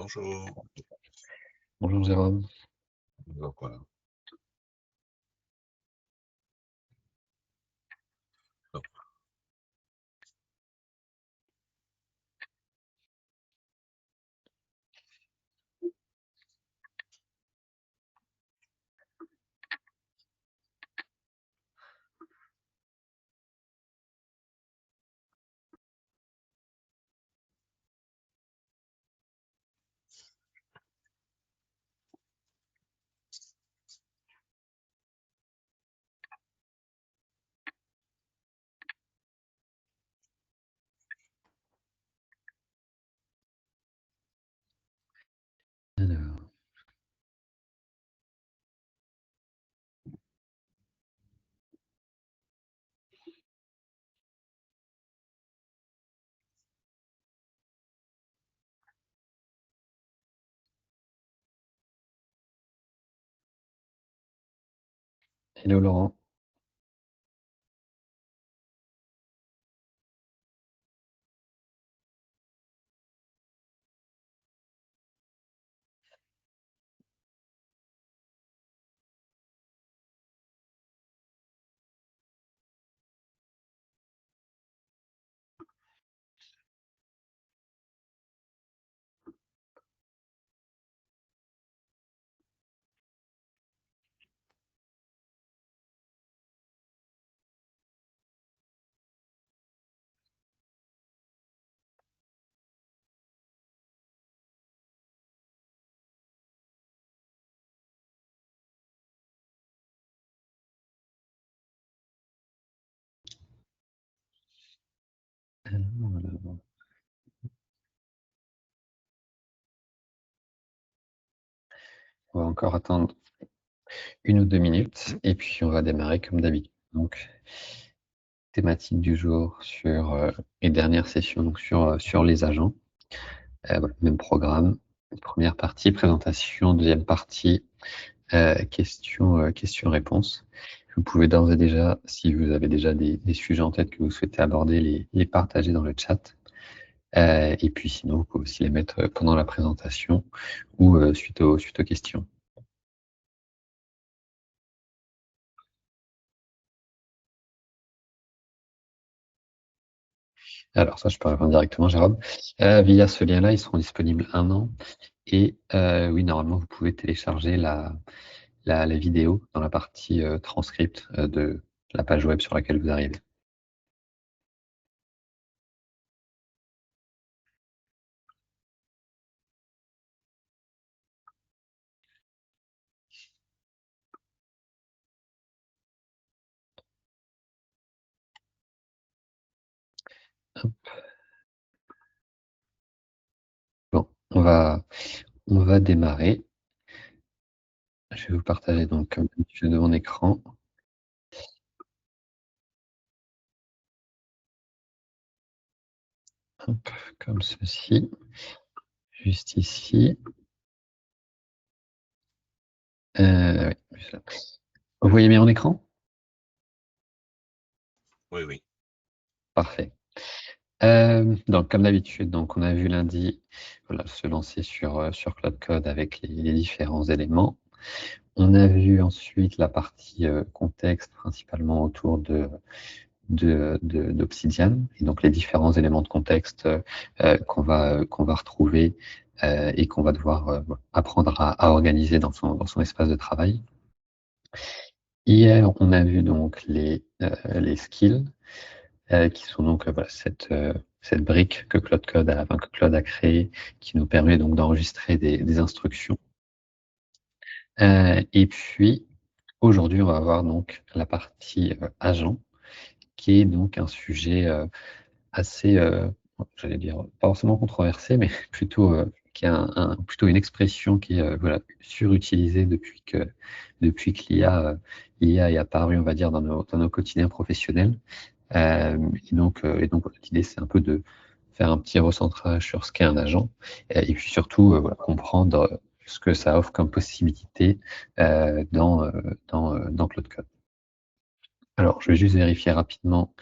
Bonjour. Bonjour Jérôme. Donc voilà. Donc, Alors, hello Laurent. Alors, on va encore attendre 1 ou 2 minutes et puis on va démarrer comme d'habitude. Donc, thématique du jour sur les dernières sessions, donc sur les agents. Voilà, même programme. Première partie, présentation. Deuxième partie, questions-réponses. Vous pouvez d'ores et déjà, si vous avez déjà des sujets en tête que vous souhaitez aborder, les partager dans le chat. Et puis sinon, vous pouvez aussi les mettre pendant la présentation ou suite aux questions. Alors ça, je peux répondre directement, Jérôme. Via ce lien-là, ils seront disponibles 1 an. Et oui, normalement, vous pouvez télécharger la vidéo dans la partie transcript de la page web sur laquelle vous arrivez. Hop. Bon, on va démarrer. Je vais vous partager donc comme d'habitude de mon écran. Hop, comme ceci. Juste ici. Oui, juste là. Vous voyez bien mon écran? oui, oui. Parfait. Donc, comme d'habitude, donc on a vu lundi, voilà, se lancer sur Cloud Code avec les différents éléments. On a vu ensuite la partie contexte, principalement autour d'Obsidian, et donc les différents éléments de contexte qu'on va retrouver et qu'on va devoir apprendre à organiser dans son espace de travail. Hier, on a vu donc les skills, qui sont donc voilà, cette brique que Claude a créée, qui nous permet donc d'enregistrer des instructions. Et puis, aujourd'hui, on va voir donc la partie agent, qui est donc un sujet assez, j'allais dire, pas forcément controversé, mais plutôt qui a plutôt une expression qui est voilà, surutilisée depuis que l'IA est apparue, on va dire, dans nos quotidiens professionnels. Et donc voilà, l'idée, c'est un peu de faire un petit recentrage sur ce qu'est un agent et puis surtout voilà, comprendre ce que ça offre comme possibilité dans Cloud Code. Alors, je vais juste vérifier rapidement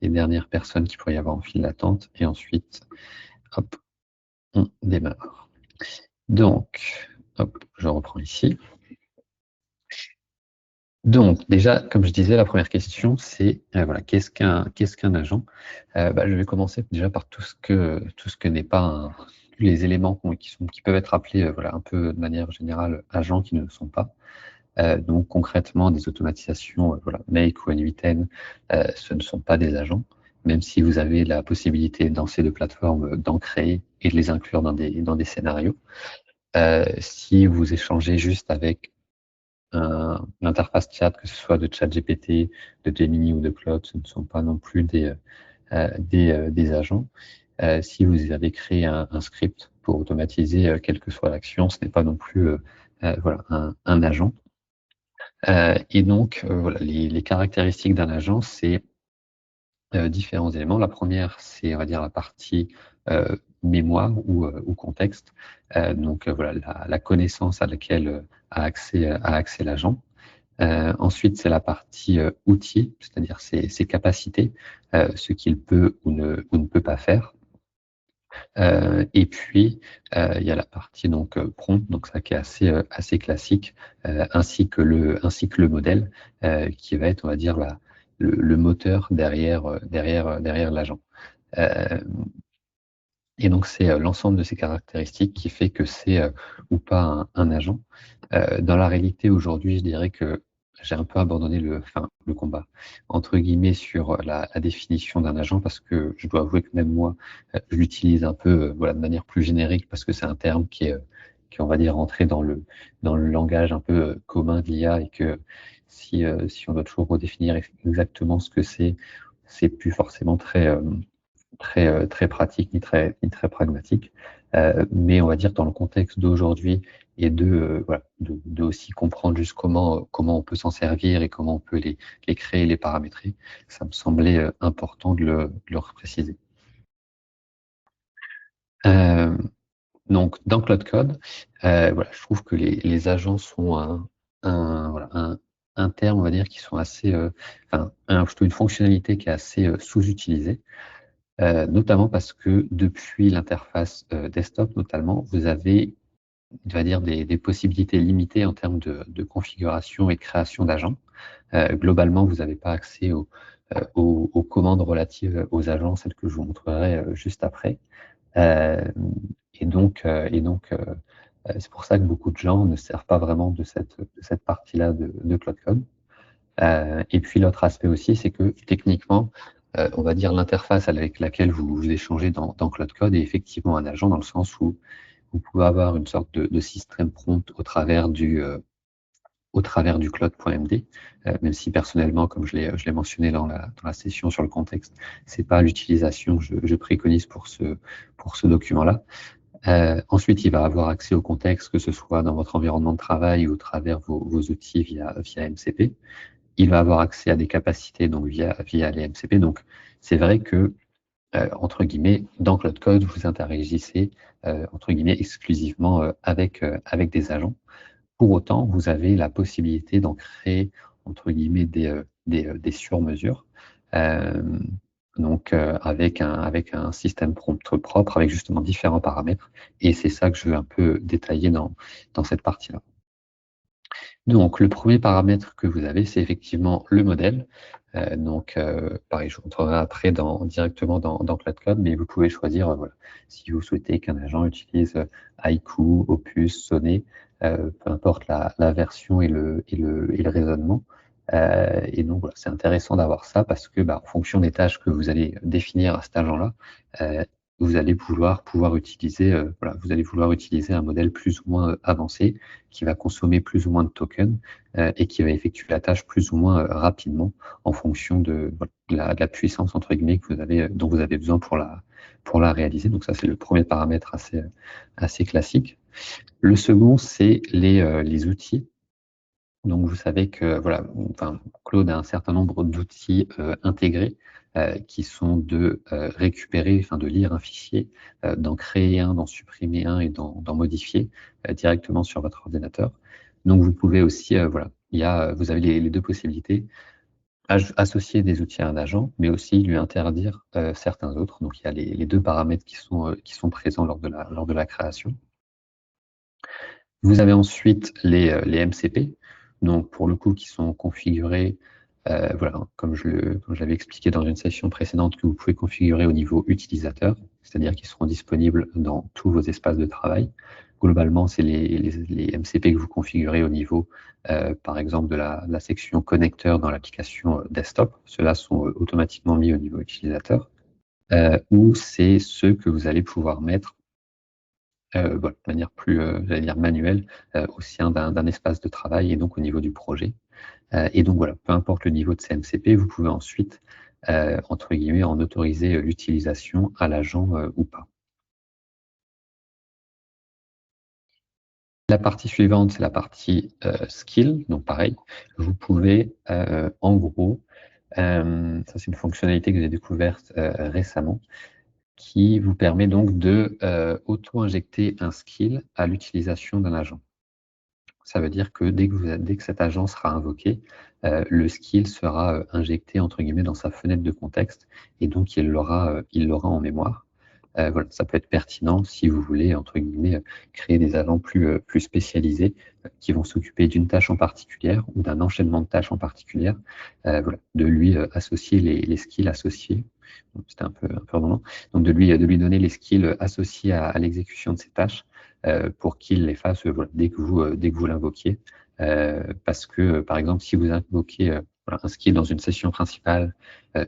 les dernières personnes qui pourraient y avoir en file d'attente et ensuite, hop, on démarre. Donc, hop, je reprends ici. Donc, déjà, comme je disais, la première question, c'est voilà, qu'est-ce qu'un agent? Je vais commencer déjà par tout ce que n'est pas tous les éléments qui peuvent être appelés voilà, un peu de manière générale agents qui ne le sont pas. Donc concrètement, des automatisations, voilà, Make ou N8N, ce ne sont pas des agents, même si vous avez la possibilité dans ces deux plateformes d'en créer et de les inclure dans des scénarios. Si vous échangez juste avec l'interface chat, que ce soit de ChatGPT, de Gemini ou de Claude, ce ne sont pas non plus des agents. Si vous avez créé un script pour automatiser quelle que soit l'action, ce n'est pas non plus voilà, un agent. Et donc, voilà, les caractéristiques d'un agent, c'est différents éléments. La première, c'est, on va dire, la partie mémoire ou contexte. Donc, voilà, la connaissance à laquelle a accès l'agent. Ensuite, c'est la partie outils, c'est-à-dire ses capacités, ce qu'il peut ou ne peut pas faire. Et puis, il y a la partie donc prompt, donc ça qui est assez classique, ainsi que le modèle, qui va être, on va dire, le moteur derrière l'agent. Euh, et donc, c'est l'ensemble de ces caractéristiques qui fait que c'est ou pas un agent. Dans la réalité, aujourd'hui, je dirais que j'ai un peu abandonné le combat, entre guillemets, sur la définition d'un agent, parce que je dois avouer que même moi, je l'utilise un peu voilà, de manière plus générique, parce que c'est un terme qui est, on va dire, rentré dans le langage un peu commun de l'IA, et que si on doit toujours redéfinir exactement ce que c'est plus forcément très pratique ni très pragmatique. Mais on va dire dans le contexte d'aujourd'hui et voilà, de aussi comprendre juste comment on peut s'en servir et comment on peut les créer et les paramétrer, ça me semblait important de le repréciser. Euh, donc, dans Cloud Code, voilà, je trouve que les agents sont voilà, un terme, on va dire, qui sont assez, plutôt une fonctionnalité qui est assez sous-utilisée. Notamment parce que depuis l'interface desktop notamment, vous avez, on va dire, des possibilités limitées en termes de configuration et de création d'agents. Globalement, vous n'avez pas accès aux commandes relatives aux agents, celles que je vous montrerai juste après. Euh, et donc, c'est pour ça que beaucoup de gens ne servent pas vraiment de cette partie-là de Cloud Code. Et puis l'autre aspect aussi, c'est que techniquement, on va dire l'interface avec laquelle vous échangez dans Cloud Code est effectivement un agent dans le sens où vous pouvez avoir une sorte de système prompt au travers du cloud.md, même si personnellement, comme je l'ai mentionné dans la session sur le contexte, c'est pas l'utilisation que je préconise pour ce document-là. Ensuite, il va avoir accès au contexte, que ce soit dans votre environnement de travail ou au travers vos outils via MCP. Il va avoir accès à des capacités donc via les MCP. Donc, c'est vrai que, entre guillemets, dans Cloud Code, vous interagissez, entre guillemets, exclusivement avec des agents. Pour autant, vous avez la possibilité d'en créer, entre guillemets, des sur-mesures. Euh, donc, avec un système prompt propre, avec justement différents paramètres. Et c'est ça que je veux un peu détailler dans cette partie-là. Donc, le premier paramètre que vous avez, c'est effectivement le modèle. Donc, pareil, je vous montrerai après directement dans Cloud Code, mais vous pouvez choisir, voilà, si vous souhaitez qu'un agent utilise Haiku, Opus, Sonnet, peu importe la version et le raisonnement. Et donc, voilà, c'est intéressant d'avoir ça parce que, en fonction des tâches que vous allez définir à cet agent-là, euh, vous allez pouvoir utiliser, voilà, vous allez vouloir utiliser un modèle plus ou moins avancé qui va consommer plus ou moins de tokens et qui va effectuer la tâche plus ou moins rapidement en fonction voilà, de la puissance entre guillemets dont vous avez besoin pour la réaliser. Donc ça, c'est le premier paramètre assez classique. Le second, c'est les outils. Donc vous savez que voilà, enfin, Claude a un certain nombre d'outils intégrés qui sont de récupérer, enfin de lire un fichier, d'en créer un, d'en supprimer un et d'en modifier directement sur votre ordinateur. Donc vous pouvez aussi, voilà, vous avez les deux possibilités, associer des outils à un agent, mais aussi lui interdire certains autres. Donc il y a les deux paramètres qui sont présents lors de la création. Vous avez ensuite les MCP, donc pour le coup qui sont configurés, voilà, comme je l'avais expliqué dans une session précédente, que vous pouvez configurer au niveau utilisateur, c'est-à-dire qu'ils seront disponibles dans tous vos espaces de travail. Globalement, c'est les MCP que vous configurez au niveau, par exemple, de la section connecteur dans l'application desktop. Ceux-là sont automatiquement mis au niveau utilisateur. Ou c'est ceux que vous allez pouvoir mettre voilà, de manière plus, j'allais dire manuelle, au sein d'un espace de travail et donc au niveau du projet. Et donc voilà, peu importe le niveau de CMCP, vous pouvez ensuite, entre guillemets, en autoriser l'utilisation à l'agent ou pas. La partie suivante, c'est la partie skill. Donc pareil, vous pouvez en gros, ça c'est une fonctionnalité que j'ai découverte récemment, qui vous permet donc de auto-injecter un skill à l'utilisation d'un agent. Ça veut dire que dès que cet agent sera invoqué, le skill sera injecté entre guillemets dans sa fenêtre de contexte et donc il l'aura en mémoire. Voilà, ça peut être pertinent si vous voulez entre guillemets créer des agents plus spécialisés qui vont s'occuper d'une tâche en particulière ou d'un enchaînement de tâches en particulière. Voilà, de lui associer les skills associés. Donc, c'était un peu redondant. Donc de lui donner les skills associés à l'exécution de ces tâches pour qu'il les fasse voilà, dès que vous l'invoquiez. Parce que, par exemple, si vous invoquez voilà, un skill dans une session principale,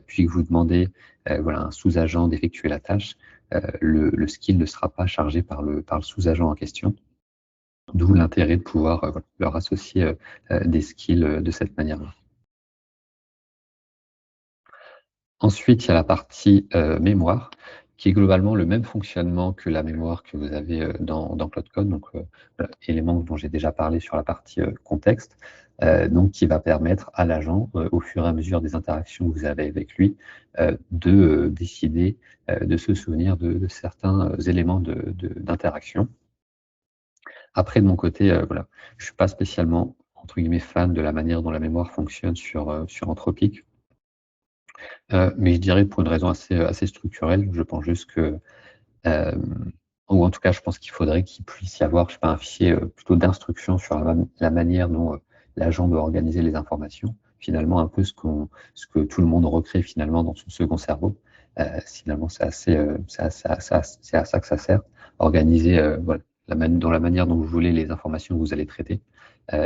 puis que vous demandez voilà, un sous-agent d'effectuer la tâche, le skill ne sera pas chargé par le sous-agent en question. D'où l'intérêt de pouvoir voilà, leur associer des skills de cette manière-là. Ensuite, il y a la partie mémoire, qui est globalement le même fonctionnement que la mémoire que vous avez dans Cloud Code, donc voilà, élément dont j'ai déjà parlé sur la partie contexte, donc qui va permettre à l'agent, au fur et à mesure des interactions que vous avez avec lui, de décider, de se souvenir de certains éléments d'interaction. Après, de mon côté, voilà, je ne suis pas spécialement, entre guillemets, fan de la manière dont la mémoire fonctionne sur Anthropic. Mais je dirais pour une raison assez structurelle. Je pense juste que, ou en tout cas, je pense qu'il faudrait qu'il puisse y avoir, je sais pas, un fichier plutôt d'instruction sur la manière dont l'agent doit organiser les informations. Finalement, un peu ce que tout le monde recrée finalement dans son second cerveau. Finalement, c'est à ça que ça sert. Organiser voilà, dans la manière dont vous voulez les informations que vous allez traiter.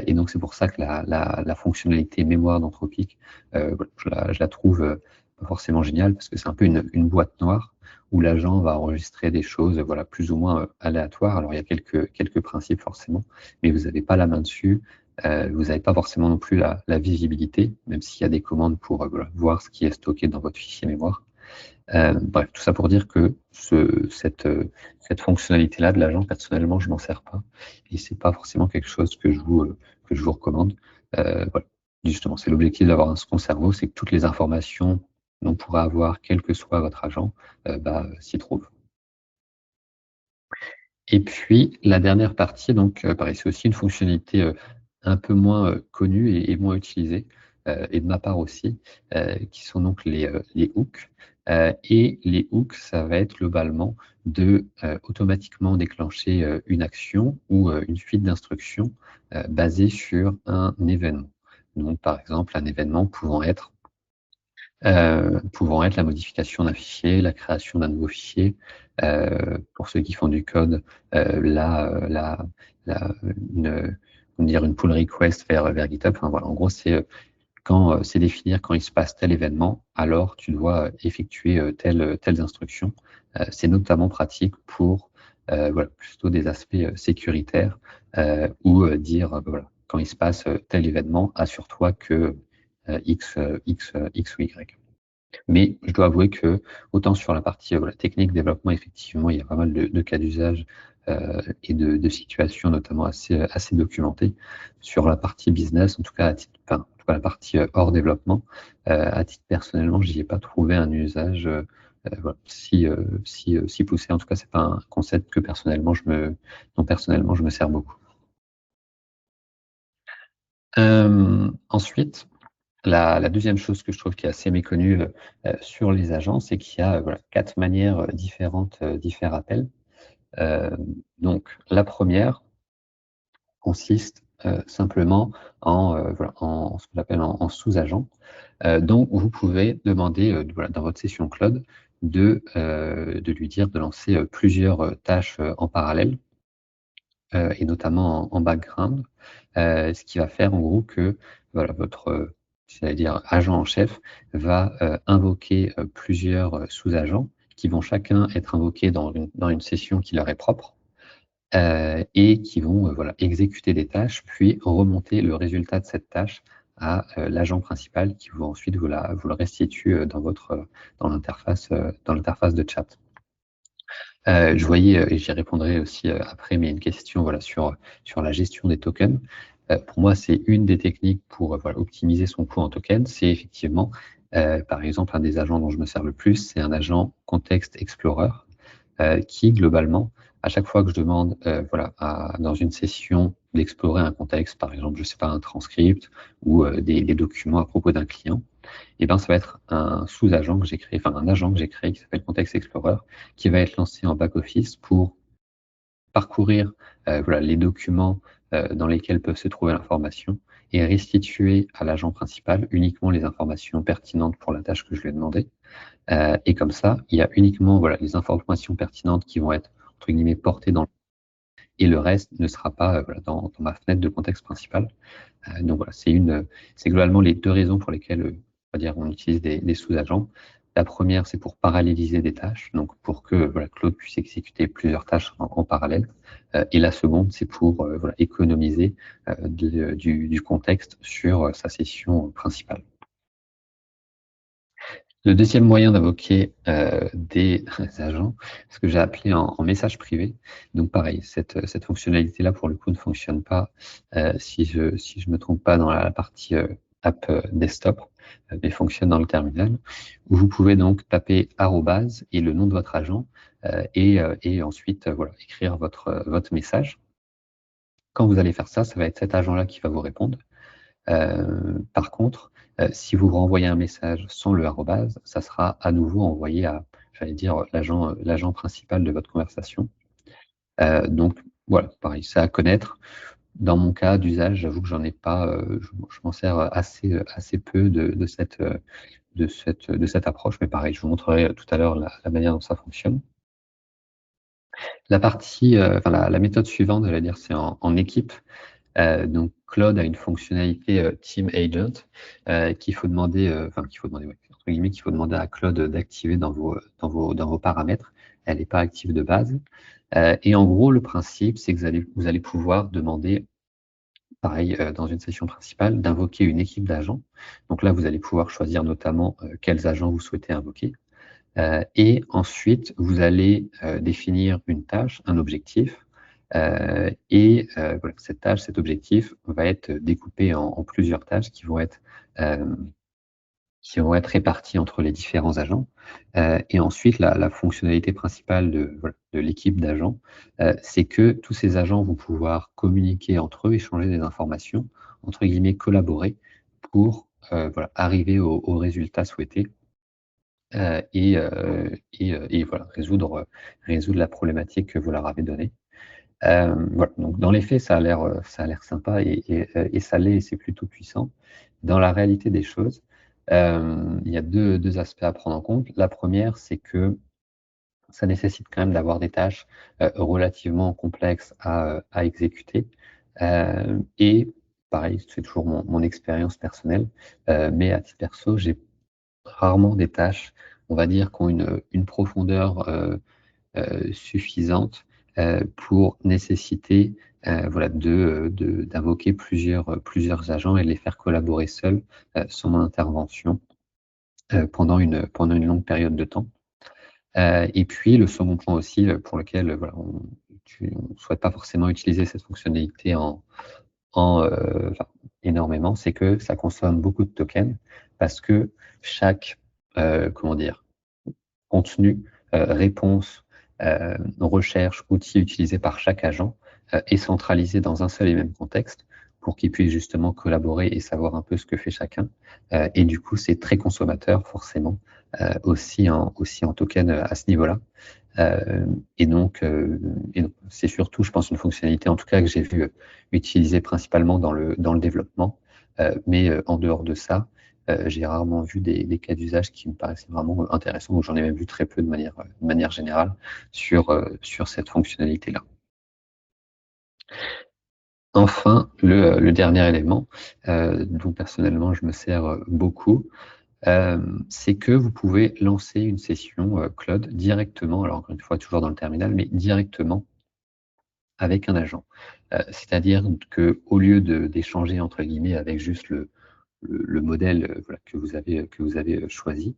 Et donc, c'est pour ça que la fonctionnalité mémoire d'Anthropic, voilà, je la trouve pas forcément géniale parce que c'est un peu une boîte noire où l'agent va enregistrer des choses voilà, plus ou moins aléatoires. Alors, il y a quelques principes forcément, mais vous n'avez pas la main dessus. Vous n'avez pas forcément non plus la visibilité, même s'il y a des commandes pour voilà, voir ce qui est stocké dans votre fichier mémoire. Bref, tout ça pour dire que cette fonctionnalité-là de l'agent, personnellement, je m'en sers pas. Et c'est pas forcément quelque chose que je vous recommande. Voilà. Justement, c'est l'objectif d'avoir un second cerveau, c'est que toutes les informations dont on pourra avoir, quel que soit votre agent, s'y trouvent. Et puis, la dernière partie, donc, pareil, c'est aussi une fonctionnalité un peu moins connue et moins utilisée, et de ma part aussi, qui sont donc les hooks. Et les hooks, ça va être globalement de automatiquement déclencher une action ou une suite d'instructions basée sur un événement. Donc, par exemple, un événement pouvant être la modification d'un fichier, la création d'un nouveau fichier. Pour ceux qui font du code, une pull request vers GitHub. Enfin, voilà, en gros, c'est définir quand il se passe tel événement, alors tu dois effectuer telles instructions. C'est notamment pratique pour voilà, plutôt des aspects sécuritaires ou dire voilà, quand il se passe tel événement, assure-toi que X ou Y. Mais je dois avouer que, autant sur la partie voilà, technique, développement, effectivement, il y a pas mal de cas d'usage et de situations notamment assez documentées. Sur la partie business, en tout cas, en tout cas la partie hors développement, à titre personnellement, je n'y ai pas trouvé un usage voilà, si poussé. En tout cas, c'est pas un concept que dont personnellement je me sers beaucoup. Ensuite, la deuxième chose que je trouve qui est assez méconnue sur les agents, c'est qu'il y a voilà, 4 manières différentes d'y faire appel. Donc, la première, consiste simplement voilà, en ce qu'on appelle en sous-agent. Donc, vous pouvez demander voilà, dans votre session Claude de lui dire de lancer plusieurs tâches en parallèle et notamment en background, ce qui va faire en gros que voilà, votre j'allais dire agent en chef va invoquer plusieurs sous-agents qui vont chacun être invoqués dans une session qui leur est propre et qui vont voilà, exécuter des tâches, puis remonter le résultat de cette tâche à l'agent principal qui vous ensuite vous le restitue dans l'interface de chat. Je voyais, et j'y répondrai aussi après, mais une question voilà, sur la gestion des tokens. Pour moi, c'est une des techniques pour voilà, optimiser son coût en tokens. C'est effectivement, par exemple, un des agents dont je me sers le plus, c'est un agent Context Explorer qui, globalement, à chaque fois que je demande voilà, dans une session d'explorer un contexte, par exemple, je ne sais pas, un transcript ou des documents à propos d'un client, et ben, ça va être un sous-agent que j'ai créé, enfin un agent que j'ai créé qui s'appelle Context Explorer, qui va être lancé en back-office pour parcourir voilà, les documents dans lesquels peuvent se trouver l'information et restituer à l'agent principal uniquement les informations pertinentes pour la tâche que je lui ai demandé. Et comme ça, il y a uniquement voilà, les informations pertinentes qui vont être entre guillemets portées dans et le reste ne sera pas voilà, dans ma fenêtre de contexte principal. Donc voilà, c'est globalement les deux raisons pour lesquelles on va dire, on utilise des sous-agents. La première, c'est pour paralléliser des tâches, donc pour que voilà, Claude puisse exécuter plusieurs tâches en parallèle. Et la seconde, c'est pour voilà, économiser du contexte sur sa session principale. Le deuxième moyen d'invoquer des agents, ce que j'ai appelé en message privé. Donc pareil, cette fonctionnalité-là, pour le coup, ne fonctionne pas si je me trompe pas dans la partie app desktop, mais fonctionne dans le terminal, où vous pouvez donc taper arrobase et le nom de votre agent et ensuite voilà, écrire votre message. Quand vous allez faire ça, ça va être cet agent-là qui va vous répondre. Par contre, si vous renvoyez un message sans le arrobase, ça sera à nouveau envoyé à, j'allais dire, l'agent principal de votre conversation. Donc, voilà, pareil, c'est à connaître. Dans mon cas d'usage, j'avoue que j'en ai pas, je m'en sers assez peu de cette approche, mais pareil, je vous montrerai tout à l'heure la manière dont ça fonctionne. La partie, enfin, la méthode suivante, j'allais dire, c'est en équipe. Donc Claude a une fonctionnalité Team Agent qu'il faut demander, ouais, entre guillemets, qu'il faut demander à Claude d'activer dans vos paramètres. Elle n'est pas active de base. Et en gros, le principe, c'est que vous allez pouvoir demander, pareil, dans une session principale, d'invoquer une équipe d'agents. Donc là, vous allez pouvoir choisir notamment quels agents vous souhaitez invoquer. Et ensuite, vous allez définir une tâche, un objectif. Voilà, cette tâche, cet objectif va être découpé en plusieurs tâches qui vont être réparties entre les différents agents. Et ensuite, la fonctionnalité principale de l'équipe d'agents, c'est que tous ces agents vont pouvoir communiquer entre eux, échanger des informations, entre guillemets, collaborer pour voilà, arriver au résultat souhaité. Et voilà, résoudre la problématique que vous leur avez donnée. Voilà, donc dans les faits, ça a l'air sympa et ça l'est et c'est plutôt puissant. Dans la réalité des choses, il y a deux aspects à prendre en compte. La première, c'est que ça nécessite quand même d'avoir des tâches relativement complexes à exécuter. Et pareil, c'est toujours mon expérience personnelle, mais à titre perso, j'ai rarement des tâches, on va dire, qui ont une profondeur suffisante pour nécessiter voilà, d'invoquer plusieurs agents et de les faire collaborer seuls sans mon intervention pendant une longue période de temps. Et puis, le second point aussi pour lequel voilà, on ne souhaite pas forcément utiliser cette fonctionnalité énormément, c'est que ça consomme beaucoup de tokens parce que chaque comment dire, contenu, réponse, recherche, outil utilisé par chaque agent est centralisé dans un seul et même contexte pour qu'ils puissent justement collaborer et savoir un peu ce que fait chacun. Et du coup, c'est très consommateur forcément aussi en token à ce niveau-là. Et donc, c'est surtout, je pense, une fonctionnalité, en tout cas, que j'ai vu utiliser principalement dans le développement. Mais en dehors de ça, j'ai rarement vu des cas d'usage qui me paraissaient vraiment intéressants, ou j'en ai même vu très peu de manière générale sur cette fonctionnalité-là. Enfin, le dernier élément dont personnellement je me sers beaucoup, c'est que vous pouvez lancer une session Claude directement, alors encore une fois toujours dans le terminal, mais directement avec un agent. C'est-à-dire qu'au lieu d'échanger entre guillemets avec juste le modèle voilà, que vous avez choisi,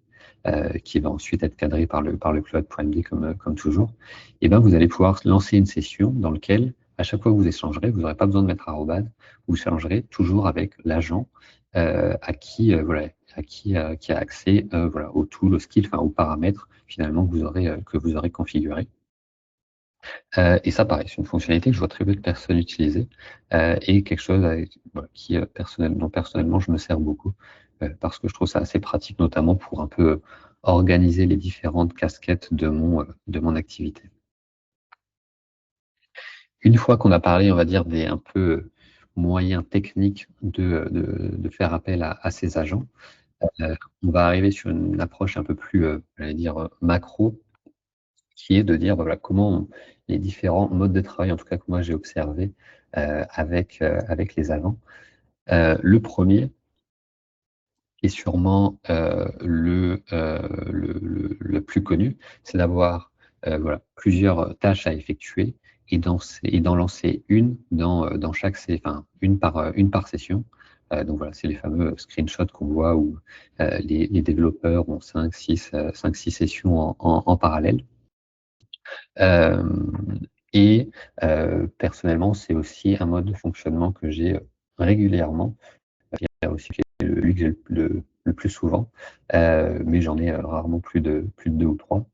qui va ensuite être cadré par le Cloud.md comme toujours, et ben vous allez pouvoir lancer une session dans laquelle, à chaque fois que vous échangerez, vous n'aurez pas besoin de mettre arrobase, vous échangerez toujours avec l'agent à qui, voilà, qui a accès voilà, au tool, au skill, enfin aux paramètres finalement que vous aurez configurés. Et ça, pareil, c'est une fonctionnalité que je vois très peu de personnes utiliser et quelque chose voilà, dont personnellement je me sers beaucoup parce que je trouve ça assez pratique, notamment pour un peu organiser les différentes casquettes de mon activité. Une fois qu'on a parlé, on va dire, des un peu moyens techniques de faire appel à ces agents, on va arriver sur une approche un peu plus, j'allais dire, macro, qui est de dire voilà, comment les différents modes de travail, en tout cas que moi j'ai observé avec les agents. Le premier est sûrement le plus connu, c'est d'avoir voilà, plusieurs tâches à effectuer et d'en lancer une dans une par session. Donc voilà, c'est les fameux screenshots qu'on voit où les développeurs ont 5-6 sessions en parallèle. Euh, et personnellement, c'est aussi un mode de fonctionnement que j'ai régulièrement, aussi lui que j'ai le plus souvent, mais j'en ai rarement plus de deux ou trois.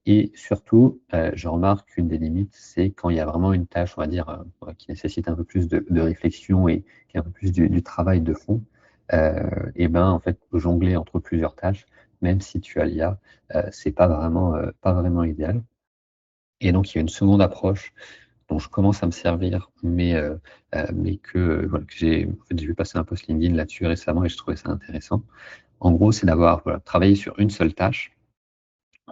Et surtout, je remarque qu'une des limites, c'est quand il y a vraiment une tâche, on va dire, qui nécessite un peu plus de réflexion et qui est un peu plus du travail de fond. Et ben, en fait, jongler entre plusieurs tâches, même si tu as l'IA, c'est pas vraiment idéal. Et donc, il y a une seconde approche dont je commence à me servir, mais voilà, en fait, j'ai vu passer un post LinkedIn là-dessus récemment et je trouvais ça intéressant. En gros, c'est d'avoir voilà, travaillé sur une seule tâche,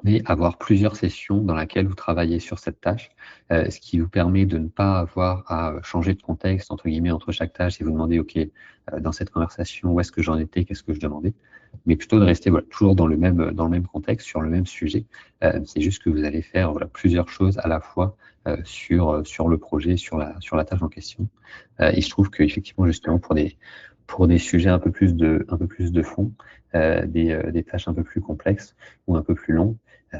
mais avoir plusieurs sessions dans lesquelles vous travaillez sur cette tâche, ce qui vous permet de ne pas avoir à changer de contexte, entre guillemets, entre chaque tâche et vous demander, OK, dans cette conversation, où est-ce que j'en étais, qu'est-ce que je demandais, mais plutôt de rester voilà, toujours dans le même contexte, sur le même sujet. C'est juste que vous allez faire voilà, plusieurs choses à la fois sur le projet, sur la tâche en question. Et je trouve qu'effectivement, justement, pour des sujets un peu plus de fond, des tâches un peu plus complexes ou un peu plus longues,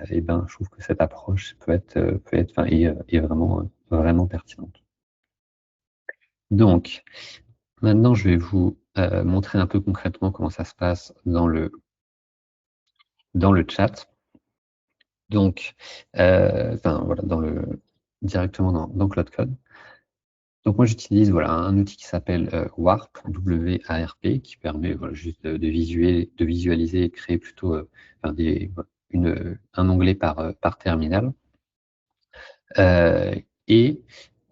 et ben, je trouve que cette approche enfin, est vraiment pertinente. Donc, maintenant, je vais vous montrer un peu concrètement comment ça se passe dans le chat. Donc, enfin, voilà, directement dans Cloud Code. Donc moi j'utilise voilà, un outil qui s'appelle Warp, W-A-R-P, qui permet voilà, juste de visualiser et de créer plutôt enfin, un onglet par terminal. Euh, et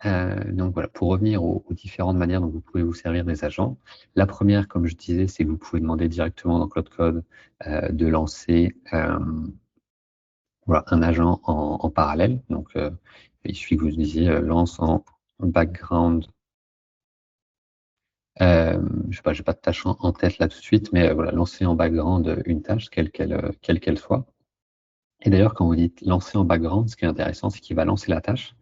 donc voilà, pour revenir aux différentes manières dont vous pouvez vous servir des agents, la première, comme je disais, c'est que vous pouvez demander directement dans Cloud Code de lancer voilà, un agent en parallèle. Donc il suffit que vous disiez lance en background. Je sais pas, j'ai pas de tâche en tête là tout de suite, mais voilà, lancer en background une tâche, quelle qu'elle soit. Et d'ailleurs, quand vous dites lancer en background, ce qui est intéressant, c'est qu'il va lancer la tâche,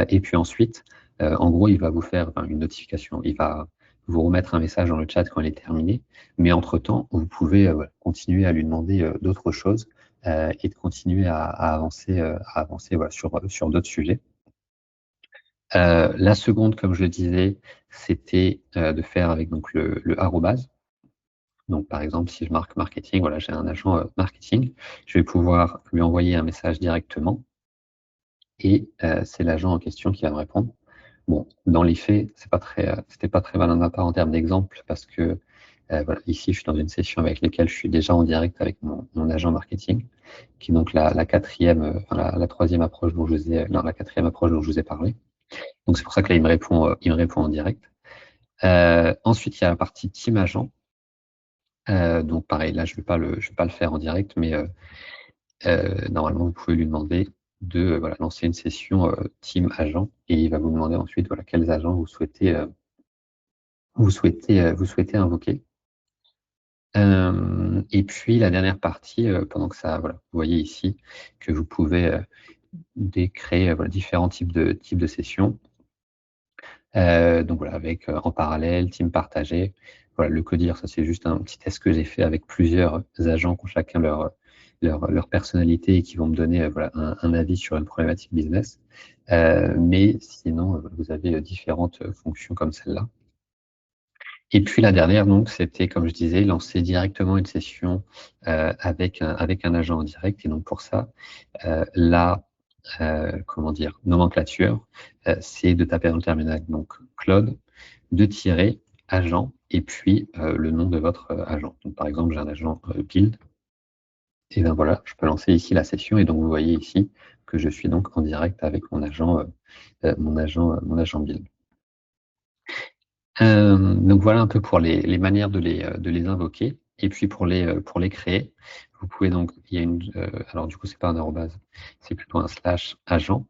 et puis ensuite, en gros, il va vous faire une notification. Il va vous remettre un message dans le chat quand elle est terminée, mais entre-temps, vous pouvez voilà, continuer à lui demander d'autres choses et de continuer à avancer voilà, sur d'autres sujets. La seconde, comme je le disais, c'était de faire avec donc le arrobase. Donc, par exemple, si je marque marketing, voilà, j'ai un agent marketing, je vais pouvoir lui envoyer un message directement et c'est l'agent en question qui va me répondre. Bon, dans les faits, c'était pas très malin de ma part en termes d'exemple parce que Voilà, ici, je suis dans une session avec laquelle je suis déjà en direct avec mon agent marketing, qui est donc la quatrième, la troisième approche dont je vous ai, non, la quatrième approche dont je vous ai parlé. Donc c'est pour ça que là, il me répond en direct. Ensuite, il y a la partie team agent. Donc pareil, là, je vais pas le faire en direct, mais normalement, vous pouvez lui demander de voilà, lancer une session team agent et il va vous demander ensuite voilà, quels agents vous souhaitez invoquer. Et puis la dernière partie, pendant que ça, voilà, vous voyez ici que vous pouvez créer voilà, différents types de sessions. Donc voilà, avec en parallèle, team partagé. Voilà, le codir, ça c'est juste un petit test que j'ai fait avec plusieurs agents qui ont chacun leur personnalité et qui vont me donner voilà, un avis sur une problématique business. Mais sinon, vous avez différentes fonctions comme celle-là. Et puis la dernière, donc, c'était, comme je disais, lancer directement une session avec un agent en direct. Et donc pour ça, comment dire, nomenclature, c'est de taper dans le terminal, donc Claude, de tirer agent, et puis le nom de votre agent. Donc par exemple, j'ai un agent build, et bien voilà, je peux lancer ici la session, et donc vous voyez ici que je suis donc en direct avec mon agent build. Donc voilà un peu pour les manières de les invoquer. Et puis pour les créer, vous pouvez donc, il y a alors du coup c'est pas un arrobase, c'est plutôt un slash agent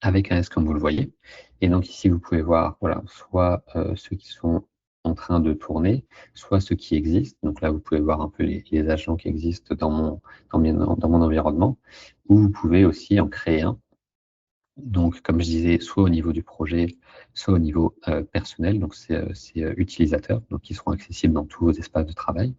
avec un S comme vous le voyez. Et donc ici vous pouvez voir voilà, soit ceux qui sont en train de tourner, soit ceux qui existent. Donc là vous pouvez voir un peu les agents qui existent dans mon environnement, ou vous pouvez aussi en créer un. Donc, comme je disais, soit au niveau du projet, soit au niveau personnel, donc c'est utilisateurs, donc qui seront accessibles dans tous vos espaces de travail.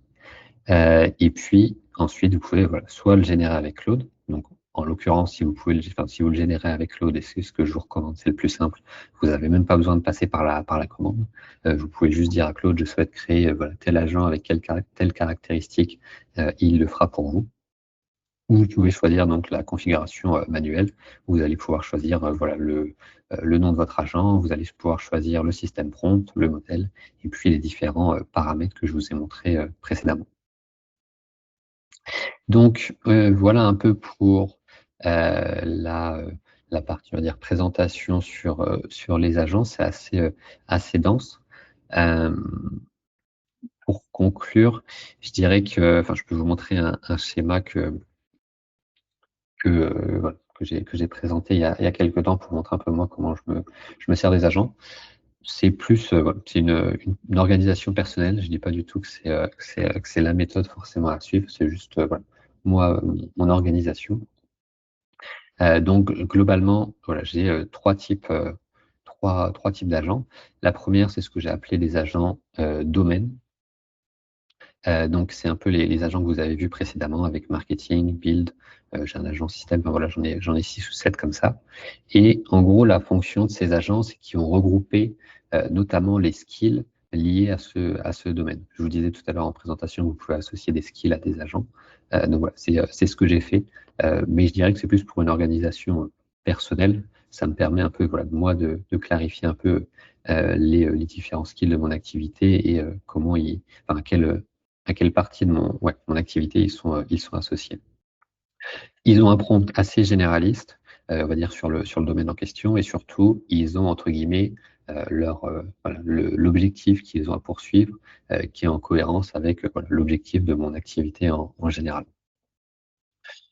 Et puis ensuite, vous pouvez voilà, soit le générer avec Claude. Donc, en l'occurrence, si vous le générez avec Claude, et c'est ce que je vous recommande, c'est le plus simple. Vous n'avez même pas besoin de passer par la commande. Vous pouvez juste dire à Claude, je souhaite créer voilà, tel agent avec telle caractéristique. Il le fera pour vous. Ou vous pouvez choisir donc la configuration manuelle. Vous allez pouvoir choisir voilà, le nom de votre agent, vous allez pouvoir choisir le système prompt, le modèle, et puis les différents paramètres que je vous ai montrés précédemment. Donc voilà un peu pour la partie, on va dire, présentation sur les agents. C'est assez dense. Pour conclure, je dirais que, enfin, je peux vous montrer un schéma voilà, que j'ai présenté il y a quelques temps pour montrer un peu moi comment je me sers des agents. C'est plus, voilà, c'est une organisation personnelle. Je dis pas du tout que c'est la méthode forcément à suivre. C'est juste, voilà, moi, mon organisation. Donc globalement, voilà, j'ai trois types d'agents. La première, c'est ce que j'ai appelé les agents domaine. Donc c'est un peu les agents que vous avez vus précédemment avec marketing, build, j'ai un agent système, enfin, voilà, j'en ai 6 ou 7 comme ça. Et en gros, la fonction de ces agents, c'est qu'ils ont regroupé notamment les skills liés à ce domaine. Je vous disais tout à l'heure en présentation, vous pouvez associer des skills à des agents. Donc voilà, c'est ce que j'ai fait. Mais je dirais que c'est plus pour une organisation personnelle. Ça me permet un peu, voilà, moi de clarifier un peu les différents skills de mon activité et comment enfin, à quelle partie de mon activité ils sont associés. Ils ont un prompt assez généraliste, on va dire sur le domaine en question, et surtout, ils ont entre guillemets voilà, l'objectif qu'ils ont à poursuivre, qui est en cohérence avec voilà, l'objectif de mon activité en général.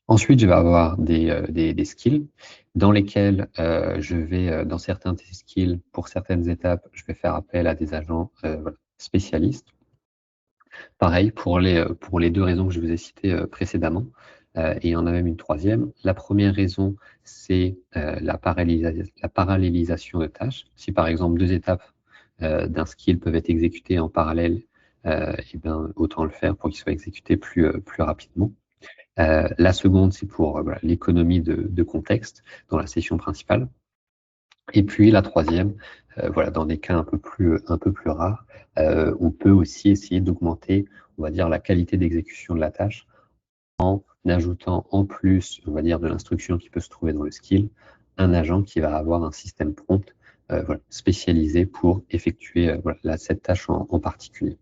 Ensuite, je vais avoir des skills dans lesquels je vais, dans certains des skills, pour certaines étapes, je vais faire appel à des agents voilà, spécialistes. Pareil, pour les deux raisons que je vous ai citées précédemment, et il y en a même une troisième. La première raison, c'est la parallélisation de tâches. Si par exemple deux étapes d'un skill peuvent être exécutées en parallèle, eh bien, autant le faire pour qu'il soit exécuté plus rapidement. La seconde, c'est pour voilà, l'économie de contexte dans la session principale. Et puis la troisième, voilà, dans des cas un peu plus rares, on peut aussi essayer d'augmenter, on va dire, la qualité d'exécution de la tâche en ajoutant en plus, on va dire, de l'instruction qui peut se trouver dans le skill, un agent qui va avoir un système prompt voilà, spécialisé pour effectuer voilà, cette tâche en particulier.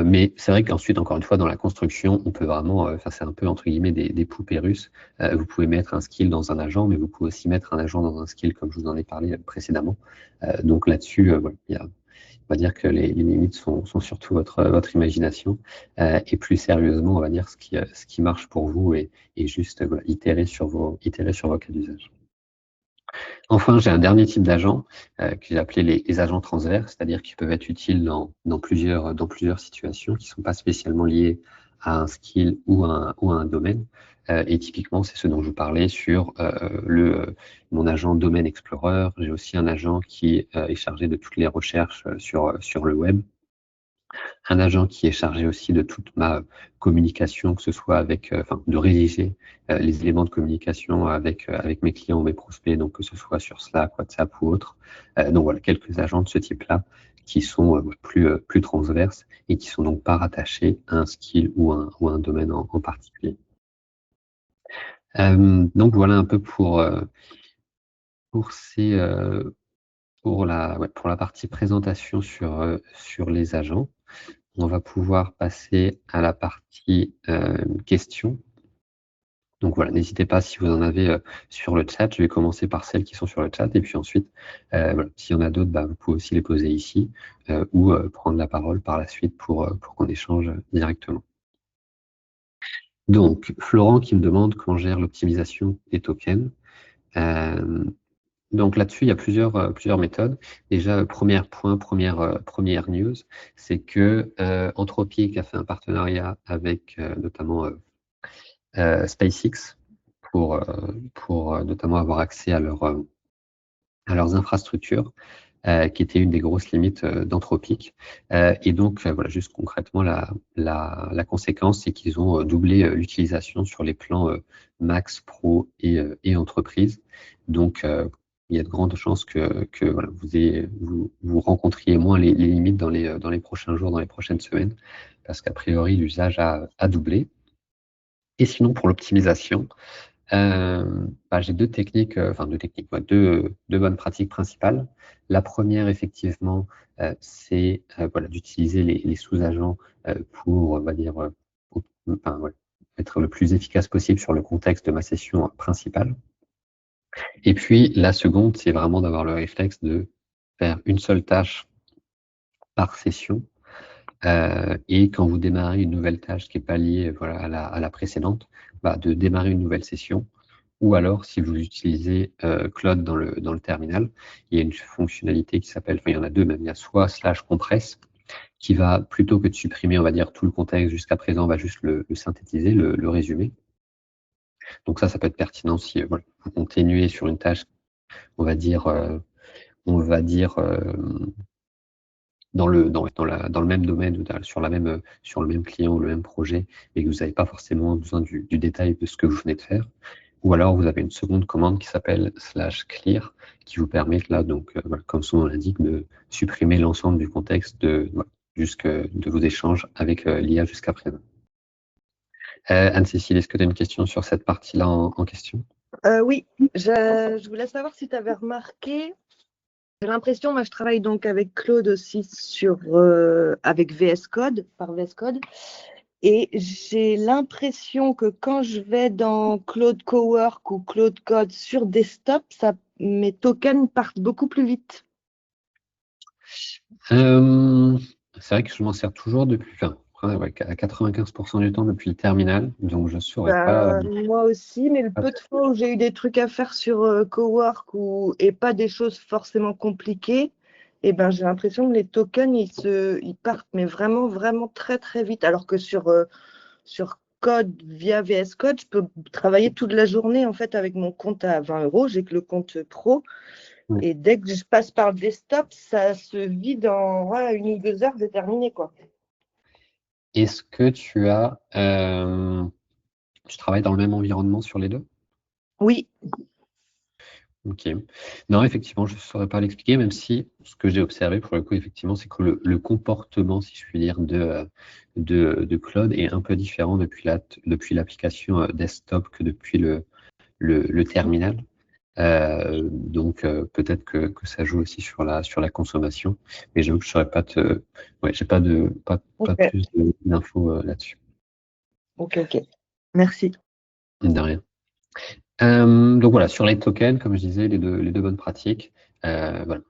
Mais c'est vrai qu'ensuite, encore une fois, dans la construction, on peut vraiment, enfin, c'est un peu entre guillemets des poupées russes. Vous pouvez mettre un skill dans un agent, mais vous pouvez aussi mettre un agent dans un skill, comme je vous en ai parlé précédemment. Donc là-dessus, voilà, on va dire que les limites sont surtout votre imagination. Et plus sérieusement, on va dire ce qui marche pour vous et juste voilà, itérer sur vos cas d'usage. Enfin, j'ai un dernier type d'agent que j'ai appelé les agents transverses, c'est-à-dire qu'ils peuvent être utiles dans plusieurs situations qui ne sont pas spécialement liées à un skill ou à un domaine. Et typiquement, c'est ce dont je vous parlais sur mon agent domaine explorer. J'ai aussi un agent qui est chargé de toutes les recherches sur le web. Un agent qui est chargé aussi de toute ma communication, que ce soit avec, enfin, de rédiger les éléments de communication avec mes clients ou mes prospects, donc que ce soit sur Slack, WhatsApp ou autre. Donc voilà, quelques agents de ce type-là qui sont plus transverses et qui sont donc pas rattachés à un skill ou un domaine en particulier. Donc voilà un peu pour la partie présentation sur les agents. On va pouvoir passer à la partie questions. Donc voilà, n'hésitez pas si vous en avez sur le chat. Je vais commencer par celles qui sont sur le chat et puis ensuite, voilà, s'il y en a d'autres, vous pouvez aussi les poser ici ou prendre la parole par la suite pour qu'on échange directement. Donc, Florent qui me demande comment on gère l'optimisation des tokens. Donc là-dessus, il y a plusieurs méthodes. Déjà, premier point, première news, c'est que Anthropic a fait un partenariat avec notamment SpaceX pour notamment avoir accès à leurs infrastructures, qui était une des grosses limites d'Anthropic. Et donc, voilà, juste concrètement, la conséquence, c'est qu'ils ont doublé l'utilisation sur les plans Max, Pro et Entreprise. Donc, il y a de grandes chances que voilà, vous rencontriez moins les limites dans les prochains jours, dans les prochaines semaines, parce qu'a priori, l'usage a doublé. Et sinon, pour l'optimisation, j'ai deux techniques, deux bonnes pratiques principales. La première, effectivement, c'est voilà, d'utiliser les sous-agents pour, on va dire, être le plus efficace possible sur le contexte de ma session principale. Et puis, la seconde, c'est vraiment d'avoir le réflexe de faire une seule tâche par session. Et quand vous démarrez une nouvelle tâche qui n'est pas liée voilà, à la précédente, de démarrer une nouvelle session. Ou alors, si vous utilisez Claude dans le terminal, il y a une fonctionnalité qui s'appelle, enfin il y en a deux même, il y a soit /compress, qui va, plutôt que de supprimer, on va dire, tout le contexte jusqu'à présent, on va juste le synthétiser, le résumer. Donc ça peut être pertinent si voilà, vous continuez sur une tâche, on va dire dans le même domaine, ou sur le même client ou le même projet, et que vous n'avez pas forcément besoin du détail de ce que vous venez de faire. Ou alors, vous avez une seconde commande qui s'appelle /clear, qui vous permet, là, donc, comme son nom l'indique, de supprimer l'ensemble du contexte de vos échanges avec l'IA jusqu'à présent. Anne-Cécile, est-ce que tu as une question sur cette partie-là en question? Oui, je voulais savoir si tu avais remarqué. J'ai l'impression, moi je travaille donc avec Claude aussi avec VS Code, par VS Code. Et j'ai l'impression que quand je vais dans Claude Cowork ou Claude Code sur desktop, mes tokens partent beaucoup plus vite. C'est vrai que je m'en sers toujours depuis, à 95% du temps depuis le terminal, donc je ne saurais pas. Moi aussi, mais le peu de fois où j'ai eu des trucs à faire sur Cowork et pas des choses forcément compliquées, j'ai l'impression que les tokens, ils partent, mais vraiment, vraiment très, très vite. Alors que sur Code, via VS Code, je peux travailler toute la journée en fait avec mon compte à 20 €. J'ai que le compte pro. Oui. Et dès que je passe par le desktop, ça se vide en 1 ou 2 heures, c'est terminé, quoi. Est-ce que tu travailles dans le même environnement sur les deux? Oui. Ok. Non, effectivement, je ne saurais pas l'expliquer, même si ce que j'ai observé pour le coup, effectivement, c'est que le comportement, si je puis dire, de Claude est un peu différent depuis l'application desktop que depuis le terminal. Donc peut-être que ça joue aussi sur la consommation, mais j'avoue que je saurais pas j'ai pas Ok, plus d'infos là-dessus. ok. Merci. De rien. Donc voilà, sur les tokens, comme je disais, les deux bonnes pratiques. Voilà,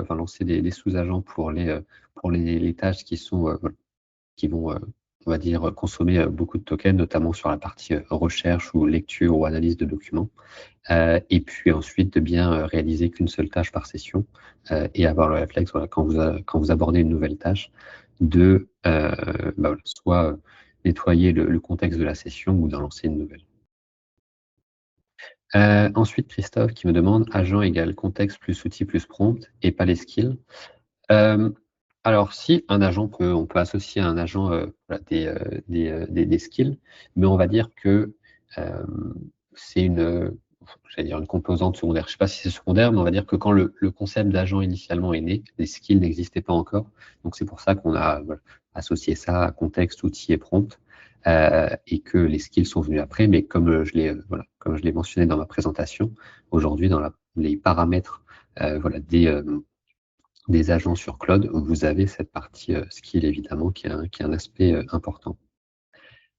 lancer des sous-agents pour les tâches qui sont qui vont, on va dire, consommer beaucoup de tokens, notamment sur la partie recherche ou lecture ou analyse de documents. Et puis ensuite de bien réaliser qu'une seule tâche par session et avoir le réflexe, voilà, quand vous abordez une nouvelle tâche, de soit nettoyer le contexte de la session ou d'en lancer une nouvelle. Ensuite, Christophe qui me demande agent égale contexte plus outil plus prompt et pas les skills. Alors, si un agent on peut associer à un agent des skills, mais on va dire que c'est j'allais dire une composante secondaire. Je ne sais pas si c'est secondaire, mais on va dire que quand le concept d'agent initialement est né, les skills n'existaient pas encore. Donc, c'est pour ça qu'on a associé ça à contexte, outil et prompt, et que les skills sont venus après. Mais comme je l'ai mentionné dans ma présentation, aujourd'hui, dans les paramètres des agents sur Cloud, vous avez cette partie skill évidemment qui est un aspect important.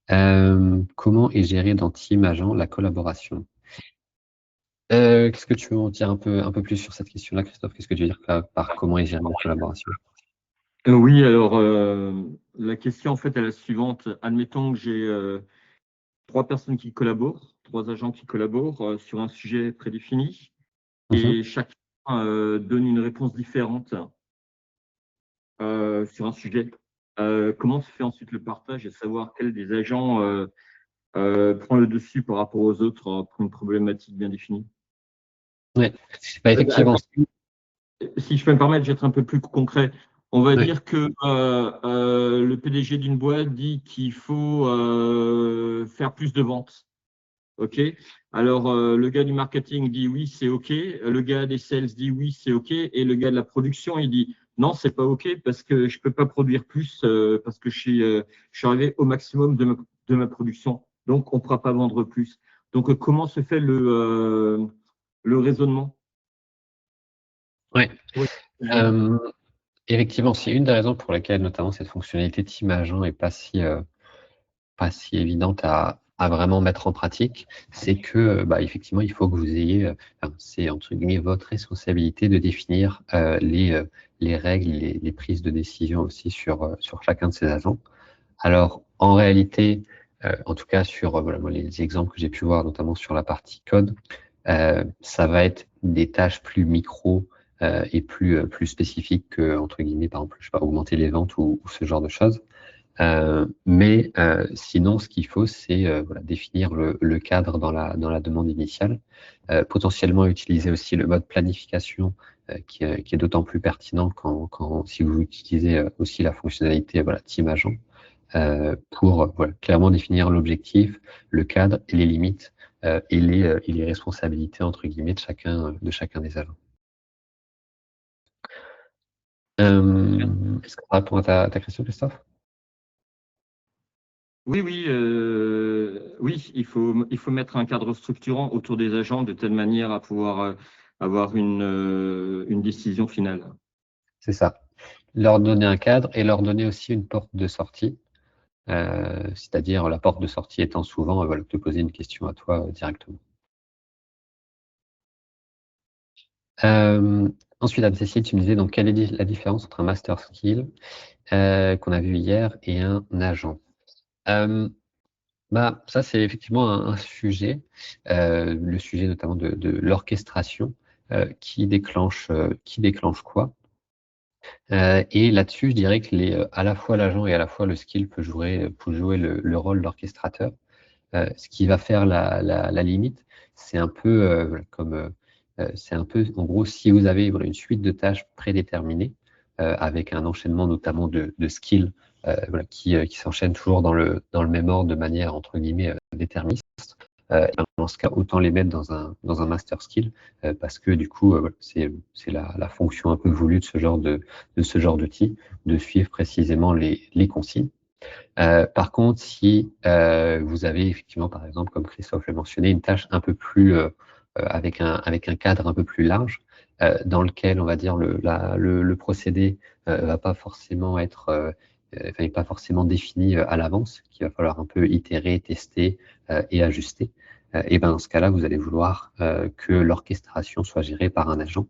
Comment est gérée dans Team Agent la collaboration? Qu'est-ce que tu veux en dire un peu plus sur cette question-là, Christophe? Qu'est-ce que tu veux dire par comment est gérée la collaboration? Oui, alors la question en fait est la suivante. Admettons que j'ai 3 personnes qui collaborent, 3 agents qui collaborent sur un sujet prédéfini et chacun donne une réponse différente sur un sujet. Comment se fait ensuite le partage et savoir quel des agents prend le dessus par rapport aux autres pour une problématique bien définie? Oui, effectivement. Si je peux me permettre d'être un peu plus concret, on va Oui. dire que le PDG d'une boîte dit qu'il faut faire plus de ventes. OK. Alors, le gars du marketing dit oui, c'est OK. Le gars des sales dit oui, c'est OK. Et le gars de la production, il dit non, c'est pas OK parce que je peux pas produire plus parce que je suis arrivé au maximum de ma production. Donc, on ne pourra pas vendre plus. Donc, comment se fait le raisonnement? Oui. Oui. Effectivement, c'est une des raisons pour lesquelles notamment cette fonctionnalité Team Agent n'est pas si évidente à vraiment mettre en pratique, c'est que effectivement, il faut que vous ayez, c'est entre guillemets votre responsabilité de définir les règles, les prises de décision aussi sur chacun de ces agents. Alors, en réalité, en tout cas sur les exemples que j'ai pu voir, notamment sur la partie code, ça va être des tâches plus micro et plus spécifiques que, entre guillemets, par exemple, je sais pas, augmenter les ventes ou ce genre de choses. Mais sinon, ce qu'il faut, c'est définir le cadre dans la demande initiale, potentiellement utiliser aussi le mode planification qui est d'autant plus pertinent si vous utilisez aussi la fonctionnalité Team Agent pour clairement définir l'objectif, le cadre et les limites et les responsabilités entre guillemets de chacun des agents. Est-ce que ça répond à ta question, Christophe? Oui, il faut mettre un cadre structurant autour des agents de telle manière à pouvoir avoir une décision finale. C'est ça. Leur donner un cadre et leur donner aussi une porte de sortie, c'est-à-dire la porte de sortie étant souvent te poser une question à toi directement. Ensuite, Anne-Cécile, tu me disais donc quelle est la différence entre un master skill qu'on a vu hier et un agent? Ça, c'est effectivement un sujet, le sujet notamment de l'orchestration qui déclenche quoi. Et là-dessus, je dirais que à la fois l'agent et à la fois le skill peut jouer le rôle d'orchestrateur. Ce qui va faire la limite, c'est un peu en gros, si vous avez une suite de tâches prédéterminées avec un enchaînement notamment de skills qui s'enchaînent toujours dans le même ordre de manière entre guillemets déterministe. Dans ce cas, autant les mettre dans un master skill parce que du coup, c'est la fonction un peu voulue de ce genre d'outil, de suivre précisément les consignes. Par contre, si vous avez effectivement, par exemple, comme Christophe l'a mentionné, une tâche un peu plus avec un cadre un peu plus large, dans lequel, on va dire, le procédé va pas forcément être, n'est pas forcément défini à l'avance, qu'il va falloir un peu itérer, tester et ajuster. Et ben dans ce cas-là, vous allez vouloir que l'orchestration soit gérée par un agent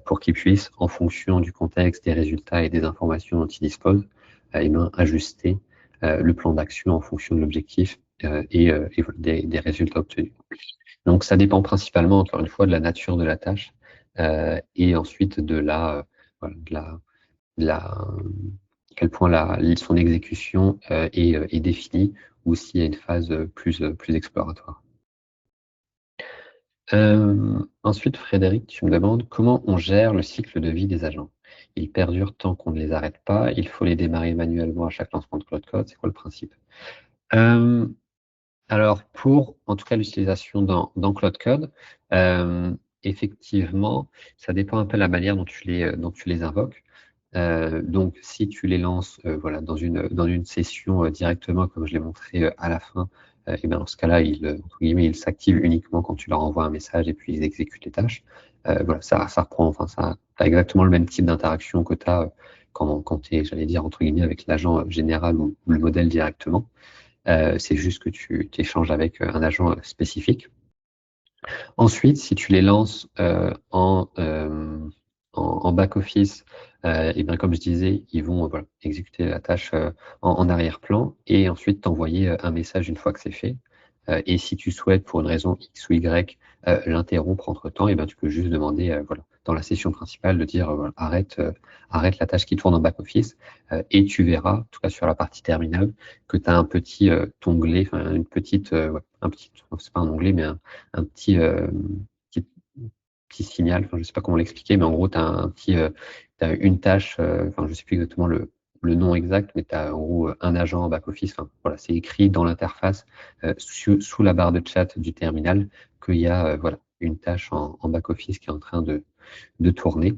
pour qu'il puisse, en fonction du contexte, des résultats et des informations dont il dispose, et ben, ajuster le plan d'action en fonction de l'objectif et des résultats obtenus. Donc, ça dépend principalement, encore une fois, de la nature de la tâche et ensuite de quel point son exécution est définie ou s'il y a une phase plus exploratoire. Ensuite, Frédéric, tu me demandes comment on gère le cycle de vie des agents. Ils perdurent tant qu'on ne les arrête pas. Il faut les démarrer manuellement à chaque lancement de Cloud Code. C'est quoi le principe? Alors, pour en tout cas l'utilisation dans Cloud Code, effectivement, ça dépend un peu de la manière dont tu les invoques. Donc, si tu les lances voilà, dans une session directement, comme je l'ai montré à la fin, et bien dans ce cas-là, ils s'activent uniquement quand tu leur envoies un message et puis ils exécutent les tâches. Voilà, ça reprend, enfin, ça a exactement le même type d'interaction que tu as quand tu es, j'allais dire, entre guillemets, avec l'agent général ou le modèle directement. C'est juste que tu échanges avec un agent spécifique. Ensuite, si tu les lances en back-office, et bien comme je disais, ils vont voilà, exécuter la tâche en arrière-plan et ensuite t'envoyer un message une fois que c'est fait. Et si tu souhaites, pour une raison X ou Y, l'interrompre entre-temps, et bien tu peux juste demander voilà, dans la session principale de dire voilà, arrête la tâche qui tourne en back-office et tu verras, en tout cas sur la partie terminale, que tu as un petit onglet, enfin une petite, ouais, c'est pas un onglet, mais un petit, petit signal, enfin, je ne sais pas comment l'expliquer, mais en gros, tu as une tâche, enfin, je ne sais plus exactement le nom exact, mais tu as en gros un agent en back-office. Enfin, voilà, c'est écrit dans l'interface sous la barre de chat du terminal qu'il y a voilà, une tâche en back-office qui est en train de tourner.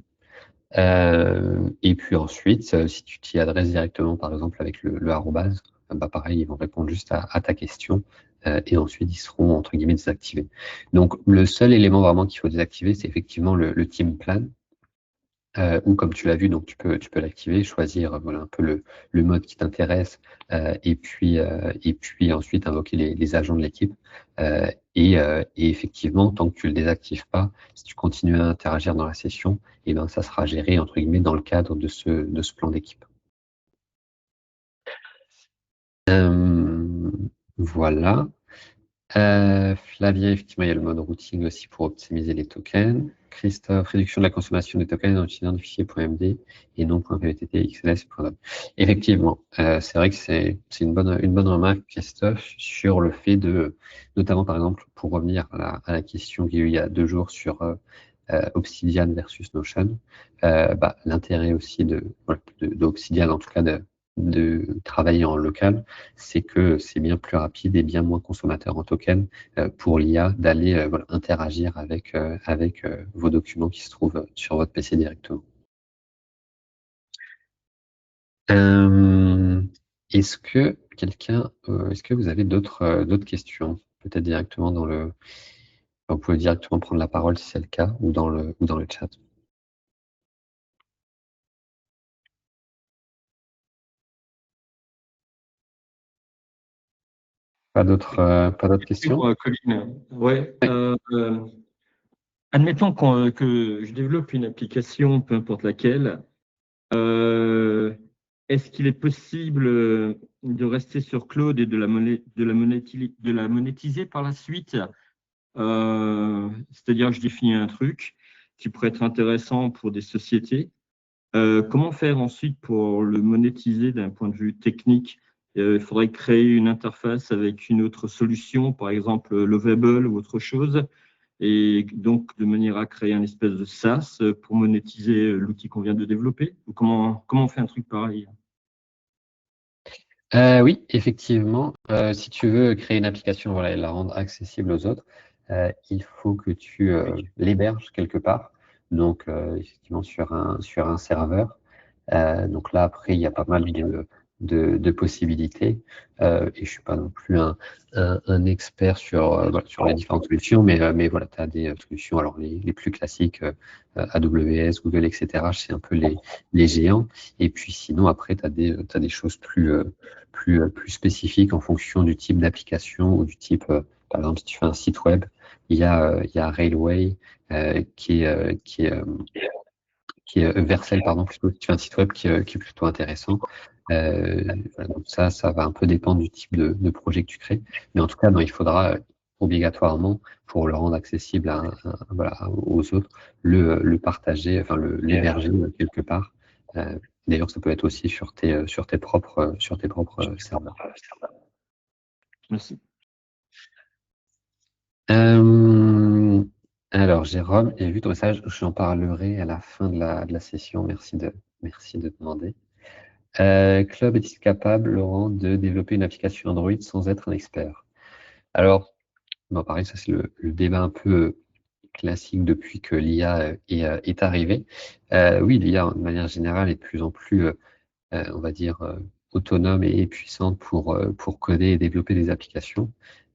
Et puis ensuite, si tu t'y adresses directement, par exemple, avec le arrobase, bah pareil, ils vont répondre juste à ta question et ensuite ils seront, entre guillemets, désactivés. Donc, le seul élément vraiment qu'il faut désactiver, c'est effectivement le team plan. Ou comme tu l'as vu, donc tu peux l'activer, choisir voilà, un peu le mode qui t'intéresse et puis ensuite invoquer les agents de l'équipe. Et effectivement, tant que tu ne le désactives pas, si tu continues à interagir dans la session, et ben, ça sera géré entre guillemets dans le cadre de ce plan d'équipe. Voilà. Flavien, effectivement, il y a le mode routing aussi pour optimiser les tokens. Christophe, réduction de la consommation des tokens en utilisant des fichiers .md et non .pvtt, XLS, .doc. Effectivement, c'est vrai que c'est une bonne remarque, Christophe, sur le fait de, notamment par exemple, pour revenir à la question qu'il y a eu il y a 2 jours sur Obsidian versus Notion, l'intérêt aussi d'Obsidian, en tout cas de travailler en local, c'est que c'est bien plus rapide et bien moins consommateur en token pour l'IA d'aller voilà, interagir avec vos documents qui se trouvent sur votre PC directement. Est-ce que vous avez d'autres questions? Peut-être directement dans le... Vous pouvez directement prendre la parole si c'est le cas ou dans le chat. Pas d'autres questions? Colline. Ouais. Admettons que je développe une application, peu importe laquelle. Est-ce qu'il est possible de rester sur Claude et de la monétiser par la suite? C'est-à-dire, je définis un truc qui pourrait être intéressant pour des sociétés. Comment faire ensuite pour le monétiser d'un point de vue technique? Il faudrait créer une interface avec une autre solution, par exemple Lovable ou autre chose, et donc de manière à créer un espèce de SaaS pour monétiser l'outil qu'on vient de développer? Ou comment on fait un truc pareil? Oui, effectivement. Si tu veux créer une application voilà, et la rendre accessible aux autres, il faut que tu l'héberges quelque part. Donc, effectivement, sur un serveur. Donc là, après, il y a pas mal de possibilités. Et je suis pas non plus un expert sur les différentes solutions, mais voilà, tu as des solutions, alors les plus classiques, AWS, Google, etc. C'est un peu les géants. Et puis sinon, après, tu as des choses plus spécifiques en fonction du type d'application ou du type, par exemple, si tu fais un site web, il y a Railway qui est Vercel, pardon, plutôt, si tu fais un site web qui est plutôt intéressant. Voilà, donc ça va un peu dépendre du type de projet que tu crées. Mais en tout cas, non, il faudra obligatoirement, pour le rendre accessible voilà, aux autres, le partager, enfin l'héberger quelque part. D'ailleurs, ça peut être aussi sur tes propres serveurs. Merci. Alors, Jérôme, j'ai vu ton message, j'en parlerai à la fin de la session. Merci de demander. Club est-il capable, Laurent, de développer une application Android sans être un expert? Alors, bon, pareil, ça c'est le débat un peu classique depuis que l'IA est arrivée. Oui, l'IA, de manière générale, est de plus en plus, on va dire, autonome et puissante pour coder et développer des applications.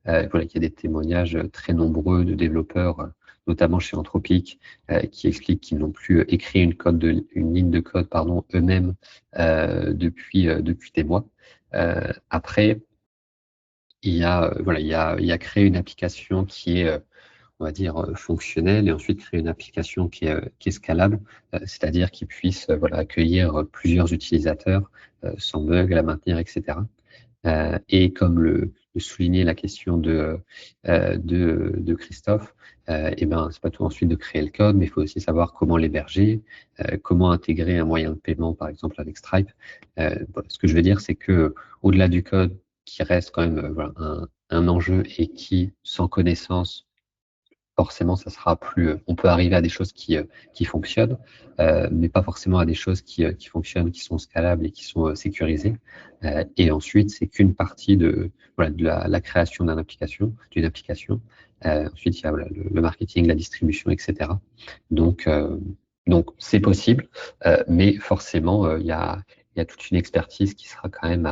Voilà, il y a des témoignages très nombreux de développeurs, notamment chez Anthropic, qui expliquent qu'ils n'ont plus écrit une ligne de code, pardon, eux-mêmes depuis des mois. Après, il a créé une application qui est, on va dire, fonctionnelle, et ensuite créer une application qui est scalable, c'est-à-dire qui puisse voilà, accueillir plusieurs utilisateurs sans bug, la maintenir, etc. Et comme le soulignait la question de Christophe, et ben, c'est pas tout ensuite de créer le code, mais il faut aussi savoir comment l'héberger, comment intégrer un moyen de paiement, par exemple avec Stripe. Voilà, ce que je veux dire, c'est que au-delà du code, qui reste quand même voilà, un enjeu et qui, sans connaissance, forcément, ça sera plus. On peut arriver à des choses qui fonctionnent, mais pas forcément à des choses qui fonctionnent, qui sont scalables et qui sont sécurisées. Et ensuite, c'est qu'une partie voilà, de la création d'une application. Ensuite, il y a voilà, le marketing, la distribution, etc. Donc, c'est possible, mais forcément, il y a toute une expertise qui sera quand même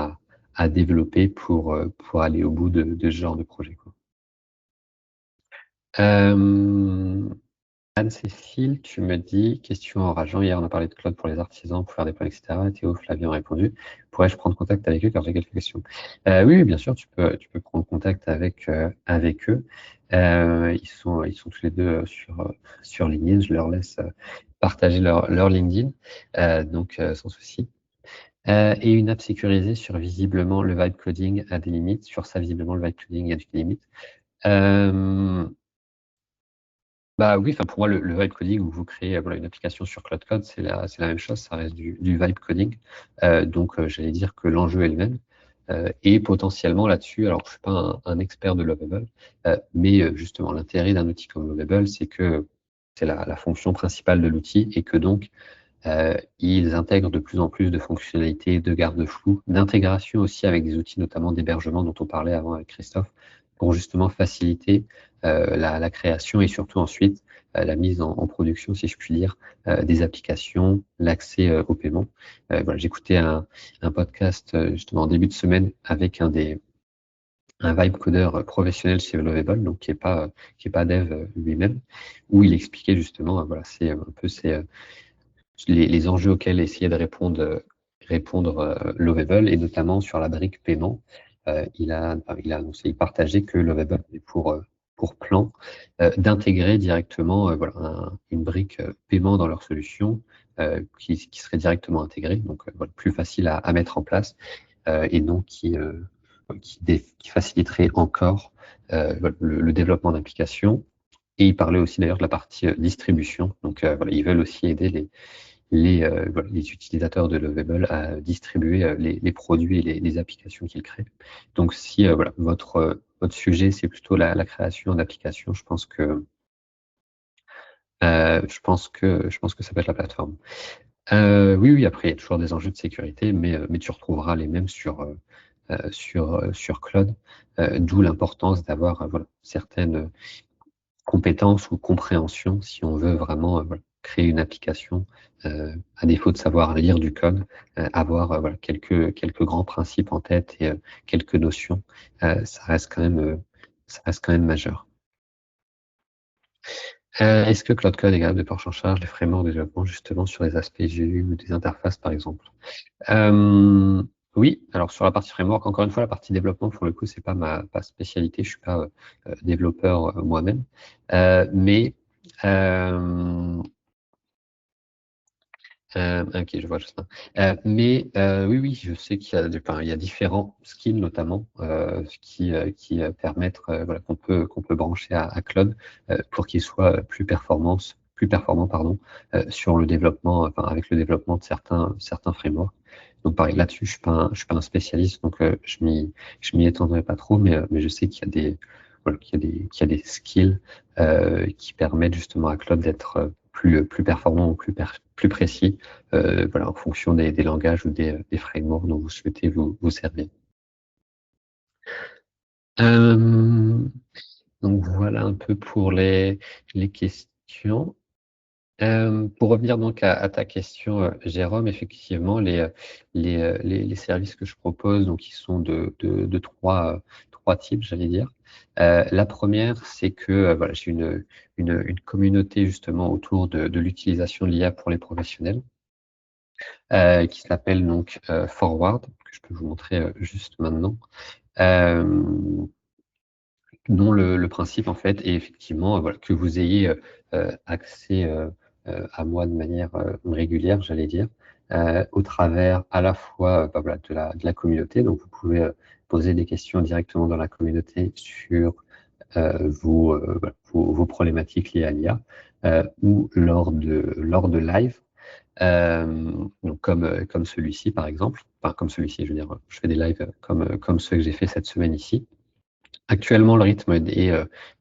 à développer pour aller au bout de ce genre de projet, quoi. Anne-Cécile, tu me dis, question enrageant, hier on a parlé de Claude pour les artisans, pour faire des plans, etc. Théo, Flavien a répondu. Pourrais-je prendre contact avec eux car j'ai quelques questions? Oui, bien sûr, tu peux prendre contact avec eux. Ils sont tous les deux sur LinkedIn. Je leur laisse partager leur LinkedIn, donc sans souci. Et une app sécurisée sur visiblement le vibe coding a des limites. Sur ça, visiblement, le vibe coding a des limites. Bah oui, enfin pour moi, le vibe coding où vous créez voilà, une application sur Cloud Code, c'est la même chose, ça reste du vibe coding. Donc j'allais dire que l'enjeu est le même. Et potentiellement là-dessus, alors je ne suis pas un expert de Lovable, mais justement l'intérêt d'un outil comme Lovable, c'est que c'est la fonction principale de l'outil et que donc ils intègrent de plus en plus de fonctionnalités, de garde-fous, d'intégration aussi avec des outils notamment d'hébergement dont on parlait avant avec Christophe, pour justement faciliter la création et surtout ensuite la mise en production, si je puis dire, des applications, l'accès au paiement. Voilà, j'écoutais un podcast justement en début de semaine avec un vibe codeur professionnel chez Lovable, donc qui est pas dev lui-même, où il expliquait justement, voilà, c'est un peu les enjeux auxquels essayer de répondre Lovable, et notamment sur la brique paiement. Il a annoncé, il partageait que Lovable avait pour plan d'intégrer directement voilà, une brique paiement dans leur solution qui serait directement intégrée, donc voilà, plus facile à mettre en place et donc qui faciliterait encore voilà, le développement d'applications. Et il parlait aussi d'ailleurs de la partie distribution. Donc voilà, ils veulent aussi aider voilà, les utilisateurs de Lovable à distribuer les produits et les applications qu'ils créent. Donc si voilà, votre sujet c'est plutôt la création d'applications, je pense que ça peut être la plateforme. Oui, après il y a toujours des enjeux de sécurité, mais tu retrouveras les mêmes sur Claude, d'où l'importance d'avoir voilà, certaines compétences ou compréhension si on veut vraiment voilà, créer une application, à défaut de savoir lire du code, avoir voilà, quelques grands principes en tête et quelques notions, ça reste quand même majeur. Est-ce que Cloud Code est capable de prendre en charge les frameworks de développement justement sur les aspects GUI ou des interfaces par exemple? Oui, alors sur la partie framework, encore une fois, la partie développement, pour le coup, c'est pas ma spécialité, je suis pas développeur moi-même, mais ok, je vois, Jocelyn. Oui, je sais qu'il y a, il y a différents skills notamment qui permettent voilà, qu'on peut brancher à Cloud pour qu'il soit plus performant pardon, sur le développement, enfin, avec le développement de certains frameworks. Donc pareil, là-dessus, je suis pas un spécialiste, donc je m'y étendrai pas trop, mais je sais qu'il y a des voilà, qu'il y a des skills qui permettent justement à Cloud d'être plus performant ou plus précis voilà, en fonction des langages ou des frameworks dont vous souhaitez vous servir. Donc voilà un peu pour les questions. Pour revenir donc à ta question, Jérôme, effectivement, les services que je propose, donc ils sont de trois types, j'allais dire. La première, c'est que voilà, j'ai une communauté justement autour de l'utilisation de l'IA pour les professionnels, qui s'appelle donc Forward, que je peux vous montrer juste maintenant. Dont le principe en fait est effectivement voilà, que vous ayez accès à moi de manière régulière, j'allais dire, au travers à la fois bah, voilà, de la communauté. Donc vous pouvez poser des questions directement dans la communauté sur vos problématiques liées à l'IA ou lors de live. Donc comme celui-ci par exemple, enfin comme celui-ci, je veux dire, je fais des lives comme ceux que j'ai fait cette semaine ici. Actuellement, le rythme est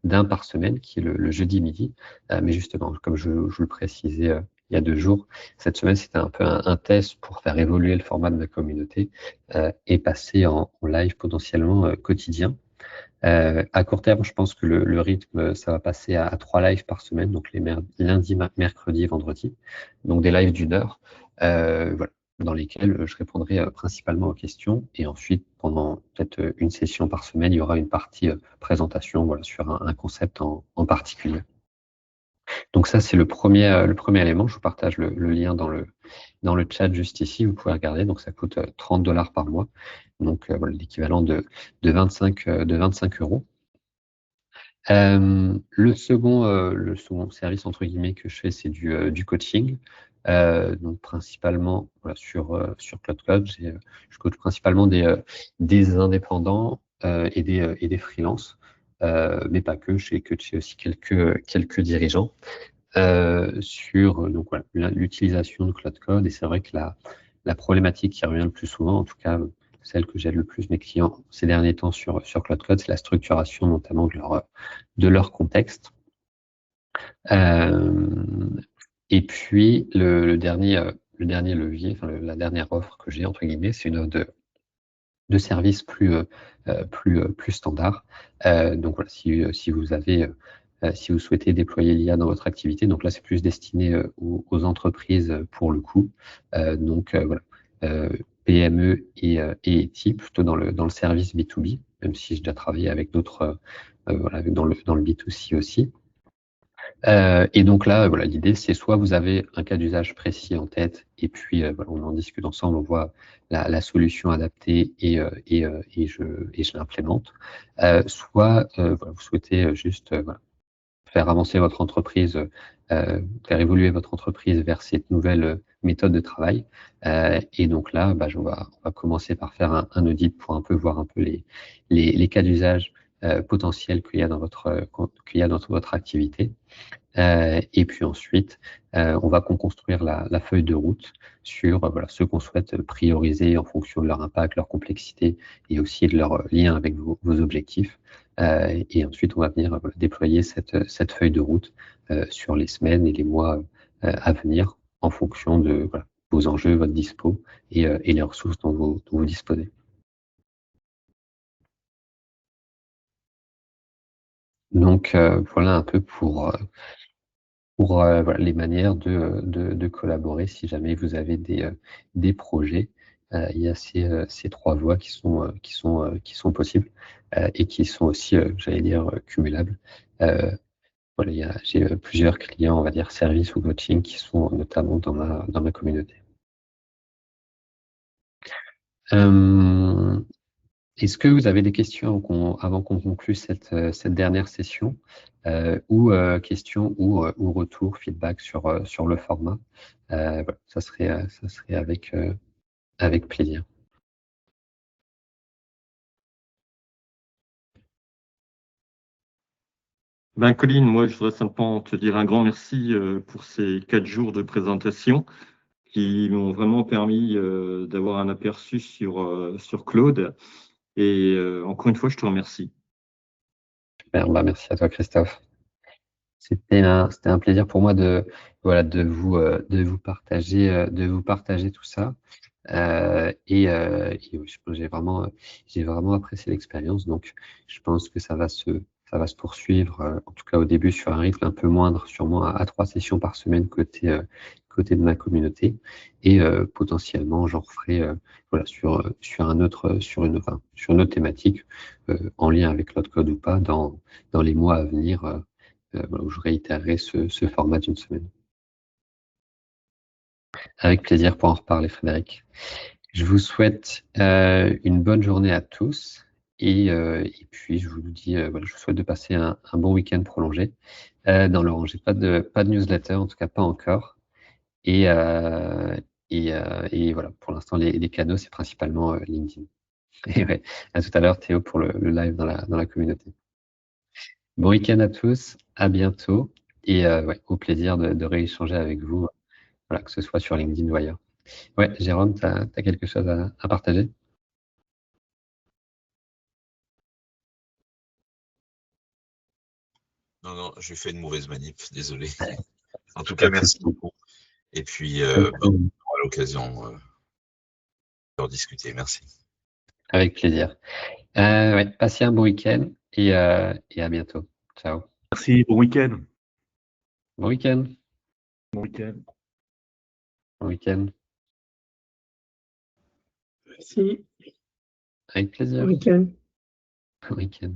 d'un par semaine, qui est le jeudi midi. Mais justement, comme je vous le précisais il y a 2 jours, cette semaine, c'était un peu un test pour faire évoluer le format de ma communauté et passer en live potentiellement quotidien. À court terme, je pense que le rythme, ça va passer à 3 lives par semaine, donc les lundi, mercredi et vendredi. Donc des lives d'1 heure. Voilà, dans lesquels je répondrai principalement aux questions. Et ensuite, pendant peut-être une session par semaine, il y aura une partie présentation voilà, sur un concept en particulier. Donc ça, c'est le premier élément. Je vous partage le lien dans le chat juste ici. Vous pouvez regarder. Donc ça coûte $30 par mois. Donc voilà, l'équivalent de 25 €. Le second service entre guillemets que je fais, c'est du coaching. Donc principalement voilà, sur Cloud Code, je coach principalement des indépendants et des freelances, mais pas que. J'ai coaché aussi quelques dirigeants sur donc voilà, l'utilisation de Cloud Code. Et c'est vrai que la problématique qui revient le plus souvent, en tout cas celle que j'aide le plus mes clients ces derniers temps sur Cloud Code, c'est la structuration notamment de leur contexte. Et puis le dernier levier, enfin la dernière offre que j'ai entre guillemets, c'est une offre de services plus standard. Donc voilà, si vous souhaitez déployer l'IA dans votre activité, donc là c'est plus destiné aux entreprises pour le coup. Donc voilà, PME et ETI, plutôt dans le service B2B, même si j'ai déjà travaillé avec d'autres voilà, dans le B2C aussi. Et donc là, voilà, l'idée, c'est soit vous avez un cas d'usage précis en tête, et puis voilà, on en discute ensemble, on voit la solution adaptée et je l'implémente. Soit voilà, vous souhaitez juste voilà, faire avancer votre entreprise, faire évoluer votre entreprise vers cette nouvelle méthode de travail. Et donc là, bah, on va commencer par faire un audit pour un peu voir un peu les cas d'usage potentiels qu'il y a dans votre activité. Et puis ensuite, on va construire la feuille de route sur voilà, ce qu'on souhaite prioriser en fonction de leur impact, leur complexité et aussi de leur lien avec vos objectifs. Et ensuite, on va venir voilà, déployer cette feuille de route sur les semaines et les mois à venir en fonction de voilà, vos enjeux, votre dispo et les ressources dont vous disposez. Donc voilà un peu pour pour voilà, les manières de collaborer si jamais vous avez des projets. Il y a ces 3 voies qui sont possibles et qui sont aussi, j'allais dire, cumulables. Voilà, j'ai plusieurs clients, on va dire, services ou coaching qui sont notamment dans ma communauté. Est-ce que vous avez des questions avant qu'on conclue cette dernière session ou questions ou retours, feedback sur le format? Voilà, ça serait avec plaisir. Ben, Colline, moi, je voudrais simplement te dire un grand merci pour ces 4 jours de présentation qui m'ont vraiment permis d'avoir un aperçu sur Claude. Et encore une fois, je te remercie. Super, bah, merci à toi, Christophe. C'était un plaisir pour moi voilà, de vous partager tout ça. Et oui, j'ai vraiment apprécié l'expérience. Donc, je pense que ça va se poursuivre, en tout cas au début, sur un rythme un peu moindre, sûrement à 3 sessions par semaine côté de ma communauté. Et potentiellement, j'en referai voilà, sur une autre thématique, en lien avec l'autre code ou pas, dans les mois à venir, voilà, où je réitérerai ce format d'une semaine. Avec plaisir pour en reparler, Frédéric. Je vous souhaite une bonne journée à tous et puis je vous dis, voilà, je vous souhaite de passer un bon week-end prolongé. Dans le rang, j'ai pas de newsletter, en tout cas pas encore. Et, et voilà, pour l'instant, les canaux, c'est principalement LinkedIn. Et ouais, à tout à l'heure, Théo, pour le live dans la communauté. Bon week-end à tous, à bientôt et ouais, au plaisir de rééchanger avec vous, voilà, que ce soit sur LinkedIn ou ailleurs. Ouais, Jérôme, tu as quelque chose à partager? Non, j'ai fait une mauvaise manip, désolé. En tout Pas cas, de merci souci. beaucoup. Et puis, on aura l'occasion d'en discuter. Merci. Avec plaisir. Ouais, passez un bon week-end et à bientôt. Ciao. Merci, bon week-end. Bon week-end. Bon week-end. Bon week-end. Merci. Avec plaisir. Bon week-end. Bon week-end.